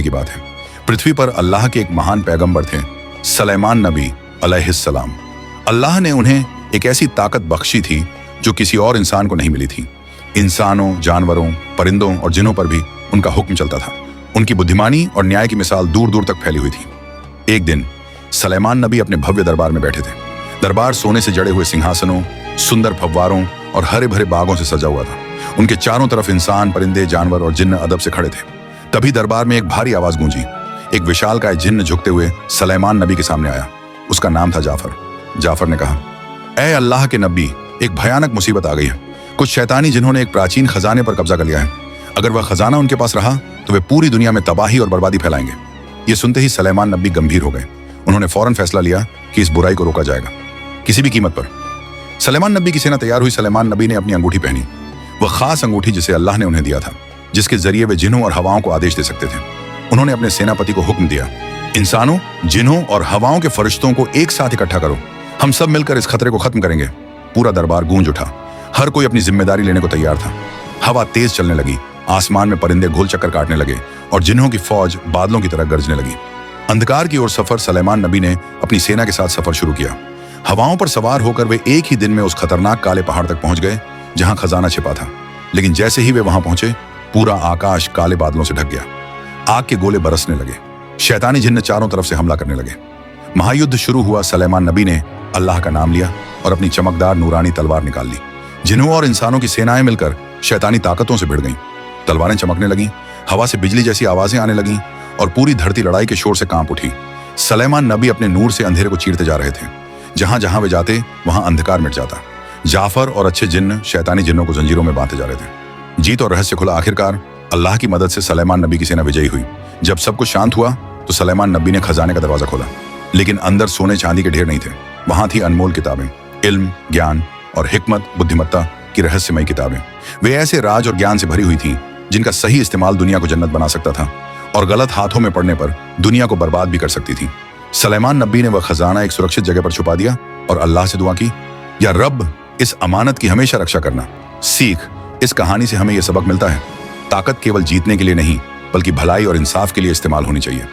की बात है। पृथ्वी पर अल्लाह के एक महान पैगंबर थे, सलेमान नबी अलैहिस्सलाम। अल्लाह ने उन्हें एक ऐसी ताकत बख्शी थी जो किसी और इंसान को नहीं मिली थी। इंसानों, जानवरों, परिंदों और जिन्नों पर भी उनका हुक्म चलता था। उनकी बुद्धिमानी और न्याय की मिसाल दूर दूर तक फैली हुई थी। एक दिन सलेमान नबी अपने भव्य दरबार में बैठे थे। दरबार सोने से जड़े हुए सिंहासनों, सुंदर फव्वारों और हरे भरे बागों से सजा हुआ था। उनके चारों तरफ इंसान, परिंदे, जानवर और जिन्न अदब से खड़े थे। तभी दरबार में एक भारी आवाज गूंजी। एक विशालकाय जिन्न झुकते हुए सलेमान नबी के सामने आया। उसका नाम था जाफर। जाफर ने कहा, ऐ अल्लाह के नबी, एक भयानक मुसीबत आ गई है। कुछ शैतानी जिन्होंने एक प्राचीन खजाने पर कब्जा कर लिया है। अगर वह खजाना उनके पास रहा तो वे पूरी दुनिया में तबाही और बर्बादी फैलाएंगे। ये सुनते ही सलेमान नबी गंभीर हो गए। उन्होंने फौरन फैसला लिया कि इस बुराई को रोका जाएगा, किसी भी कीमत पर। सलेमान नबी की सेना तैयार हुई। सलेमान नबी ने अपनी अंगूठी पहनी, वह खास अंगूठी जिसे अल्लाह ने उन्हें दिया था, जिसके जरिए वे जिन्हों और हवाओं को आदेश दे सकते थे। उन्होंने अपने सेनापति को हुक्म दिया, इंसानों, जिन्हों और हवाओं के फरिश्तों को एक साथ इकट्ठा करो। हम सब मिलकर इस खतरे को खत्म करेंगे। पूरा दरबार गूंज उठा। हर कोई अपनी जिम्मेदारी लेने को तैयार था। हवा तेज चलने लगी, आसमान में परिंदे गोल चक्कर काटने लगे और जिन्हों की फौज बादलों की तरह गरजने लगी। अंधकार की ओर सफर सलेमान नबी ने अपनी सेना के साथ सफर शुरू किया। हवाओं पर सवार होकर वे एक ही दिन में उस खतरनाक काले पहाड़ तक पहुंच गए जहां खजाना छिपा था। लेकिन जैसे ही वे वहां पहुंचे, पूरा आकाश काले बादलों से ढक गया। आग के गोले बरसने लगे। शैतानी जिन्न चारों तरफ से हमला करने लगे। महायुद्ध शुरू हुआ। सलेमान नबी ने अल्लाह का नाम लिया और अपनी चमकदार नूरानी तलवार निकाल ली। जिन्हों और इंसानों की सेनाएं मिलकर शैतानी ताकतों से भिड़ गईं। तलवारें चमकने लगीं, हवा से बिजली जैसी आवाजें आने लगीं और पूरी धरती लड़ाई के शोर से कांप उठी। सलेमान नबी अपने नूर से अंधेरे को चीरते जा रहे थे। जहां जहां वे जाते वहां अंधकार मिट जाता। जाफर और अच्छे जिन्न शैतानी जिन्नों को जंजीरों में बांधे जा रहे थे। जीत और रहस्य खुला। आखिरकार अल्लाह की मदद से सलेमान नबी की सेना विजयी हुई। जब सब कुछ शांत हुआ तो सलेमान नबी ने खजाने का दरवाजा खोला, लेकिन अंदर सोने चांदी के ढेर नहीं थे। वहां थी अनमोल किताबें, इल्म, ज्ञान और हिकमत, बुद्धिमत्ता की रहस्यमयी किताबें। वे ऐसे राज और ज्ञान से भरी हुई थीं जिनका सही इस्तेमाल दुनिया को जन्नत बना सकता था और गलत हाथों में पड़ने पर दुनिया को बर्बाद भी कर सकती थी। सलेमान नबी ने वह खजाना एक सुरक्षित जगह पर छुपा दिया और अल्लाह से दुआ की, या रब, इस अमानत की हमेशा रक्षा करना। सीख, इस कहानी से हमें यह सबक मिलता है, ताकत केवल जीतने के लिए नहीं बल्कि भलाई और इंसाफ के लिए इस्तेमाल होनी चाहिए।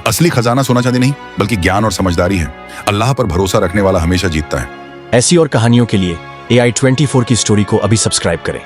असली खजाना सोना चांदी नहीं बल्कि ज्ञान और समझदारी है। अल्लाह पर भरोसा रखने वाला हमेशा जीतता है। ऐसी और कहानियों के लिए AI24 की स्टोरी को अभी सब्सक्राइब करें।